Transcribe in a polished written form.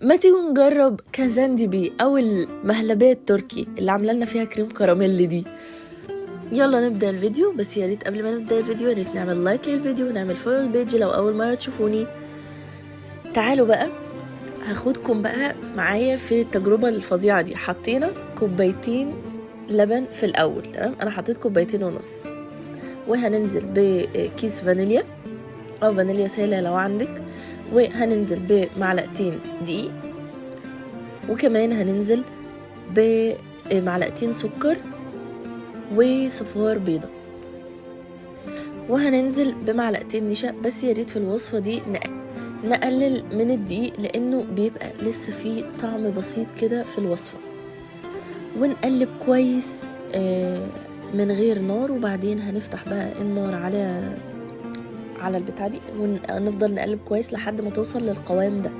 ما تيجوا نجرب كازاندي او المهلبية التركي اللي عامله لنا فيها كريم كراميل دي. يلا نبدا الفيديو، بس يا ريت قبل ما نبدا الفيديو يا ريت نعمل لايك للفيديو ونعمل فولو البيج لو اول مره تشوفوني. تعالوا بقى هاخدكم بقى معايا في التجربه الفظيعه دي. حطينا كوبايتين لبن في الاول، تمام؟ انا حطيت كوبايتين ونص، وهننزل بكيس فانيليا او فانيليا سائله لو عندك، وهننزل بمعلقتين دقيق، وكمان هننزل بمعلقتين سكر وصفار بيضة، وهننزل بمعلقتين نشا. بس يا ريت في الوصفة دي نقلل من الدقيق لانه بيبقى لسه فيه طعم بسيط كده في الوصفة، ونقلب كويس من غير نار. وبعدين هنفتح بقى النار على البتاع دي ونفضل نقلب كويس لحد ما توصل للقوام ده.